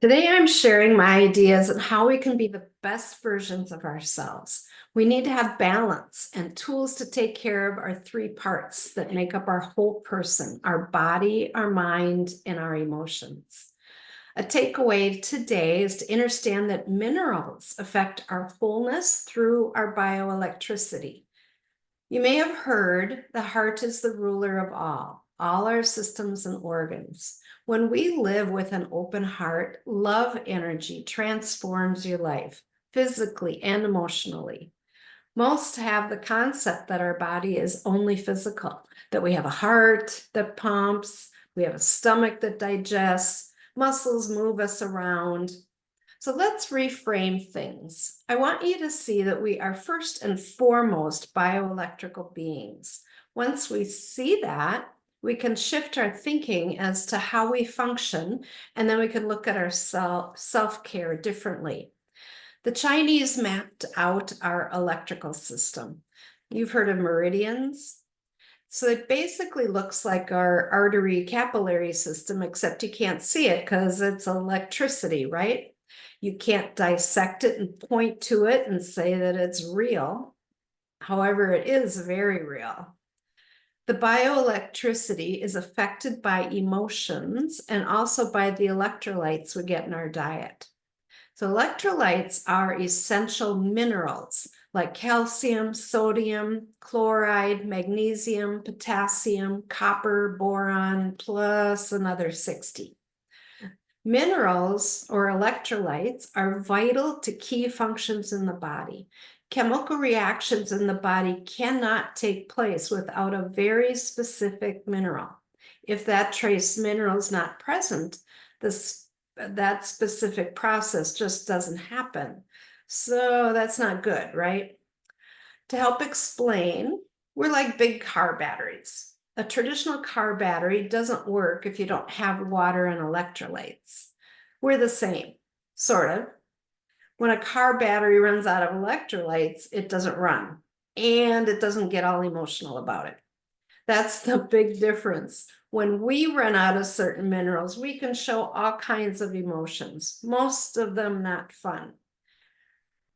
Today, I'm sharing my ideas on how we can be the best versions of ourselves. We need to have balance and tools to take care of our three parts that make up our whole person: our body, our mind, and our emotions. A takeaway today is to understand that minerals affect our wholeness through our bioelectricity. You may have heard the heart is the ruler of all our systems and organs. When we live with an open heart, love energy transforms your life physically and emotionally. Most have the concept that our body is only physical, that we have a heart that pumps, we have a stomach that digests, muscles move us around. So let's reframe things. I want you to see that we are first and foremost bioelectrical beings. Once we see that, we can shift our thinking as to how we function, and then we can look at our self-care differently. The Chinese mapped out our electrical system. You've heard of meridians. So it basically looks like our artery capillary system, except you can't see it because it's electricity, right? You can't dissect it and point to it and say that it's real. However, it is very real. The bioelectricity is affected by emotions and also by the electrolytes we get in our diet. So electrolytes are essential minerals like calcium, sodium, chloride, magnesium, potassium, copper, boron, plus another 60. Minerals or electrolytes are vital to key functions in the body. Chemical reactions in the body cannot take place without a very specific mineral. If that trace mineral is not present, that specific process just doesn't happen. So that's not good, right? To help explain, we're like big car batteries. A traditional car battery doesn't work if you don't have water and electrolytes. We're the same, sort of. When a car battery runs out of electrolytes, it doesn't run, and it doesn't get all emotional about it. That's the big difference. When we run out of certain minerals, we can show all kinds of emotions, most of them not fun.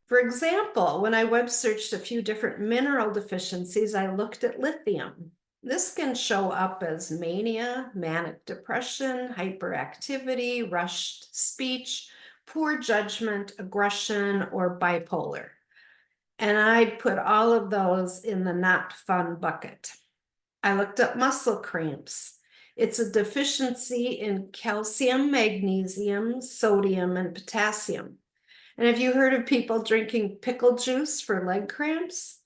For example, when I web searched a few different mineral deficiencies, I looked at lithium. This can show up as mania, manic depression, hyperactivity, rushed speech, poor judgment, aggression, or bipolar. And I put all of those in the not fun bucket. I looked up muscle cramps. It's a deficiency in calcium, magnesium, sodium, and potassium. And have you heard of people drinking pickle juice for leg cramps?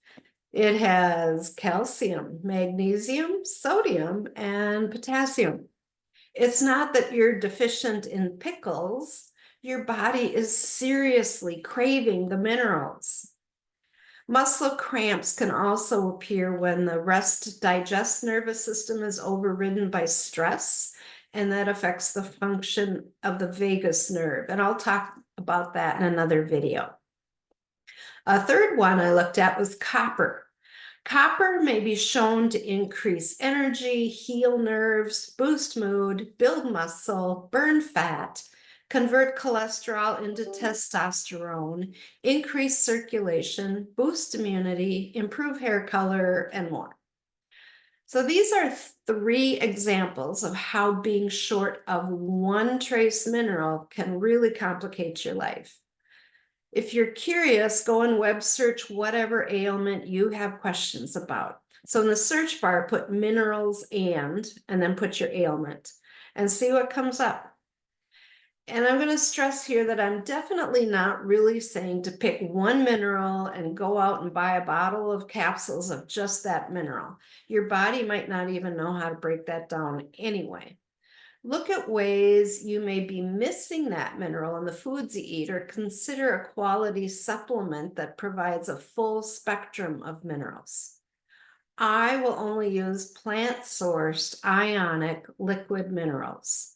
It has calcium, magnesium, sodium, and potassium. It's not that you're deficient in pickles. Your body is seriously craving the minerals. Muscle cramps can also appear when the rest digest nervous system is overridden by stress, and that affects the function of the vagus nerve. And I'll talk about that in another video. A third one I looked at was copper. Copper may be shown to increase energy, heal nerves, boost mood, build muscle, burn fat, convert cholesterol into testosterone, increase circulation, boost immunity, improve hair color, and more. So these are three examples of how being short of one trace mineral can really complicate your life. If you're curious, go and web search whatever ailment you have questions about. So in the search bar, put minerals and then put your ailment and see what comes up. And I'm going to stress here that I'm definitely not really saying to pick one mineral and go out and buy a bottle of capsules of just that mineral. Your body might not even know how to break that down anyway. Look at ways you may be missing that mineral in the foods you eat, or consider a quality supplement that provides a full spectrum of minerals. I will only use plant-sourced ionic liquid minerals.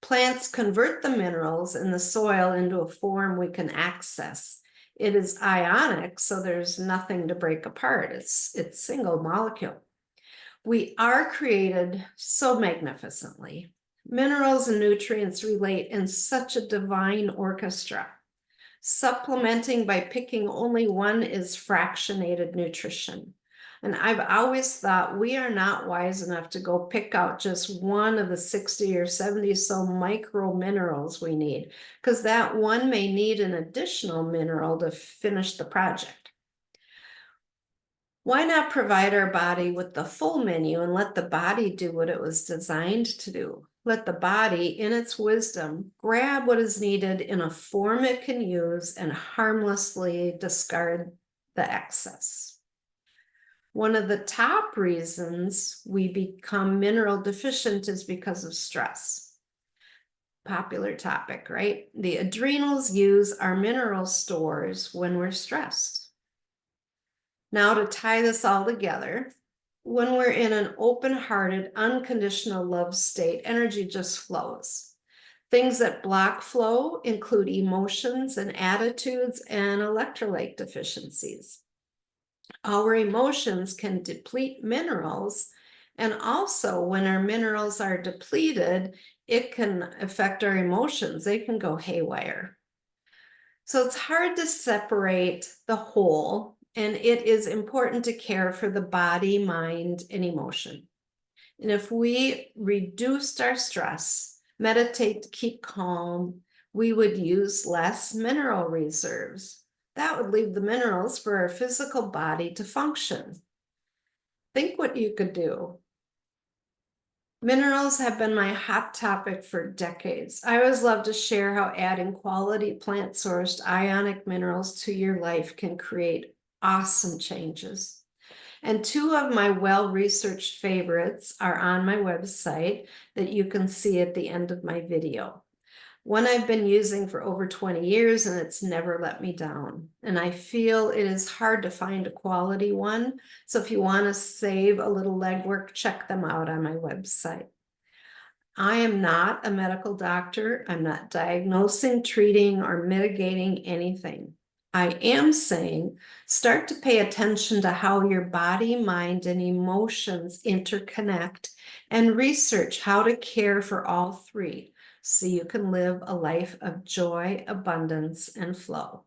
Plants convert the minerals in the soil into a form we can access. It is ionic, so there's nothing to break apart. It's single molecule. We are created so magnificently. Minerals and nutrients relate in such a divine orchestra. Supplementing by picking only one is fractionated nutrition. And I've always thought we are not wise enough to go pick out just one of the 60 or 70 so micro minerals we need, because that one may need an additional mineral to finish the project. Why not provide our body with the full menu and let the body do what it was designed to do? Let the body, in its wisdom, grab what is needed in a form it can use and harmlessly discard the excess. One of the top reasons we become mineral deficient is because of stress. Popular topic, right? The adrenals use our mineral stores when we're stressed. Now, to tie this all together, when we're in an open-hearted, unconditional love state, energy just flows. Things that block flow include emotions and attitudes and electrolyte deficiencies. Our emotions can deplete minerals, and also when our minerals are depleted, it can affect our emotions. They can go haywire. So it's hard to separate the whole, and it is important to care for the body, mind, and emotion. And if we reduced our stress, meditate to keep calm, we would use less mineral reserves. That would leave the minerals for our physical body to function. Think what you could do. Minerals have been my hot topic for decades. I always love to share how adding quality plant-sourced ionic minerals to your life can create awesome changes. And two of my well-researched favorites are on my website that you can see at the end of my video. One I've been using for over 20 years and it's never let me down. And I feel it is hard to find a quality one. So if you want to save a little legwork, check them out on my website. I am not a medical doctor. I'm not diagnosing, treating, or mitigating anything. I am saying start to pay attention to how your body, mind, and emotions interconnect and research how to care for all three so you can live a life of joy, abundance, and flow.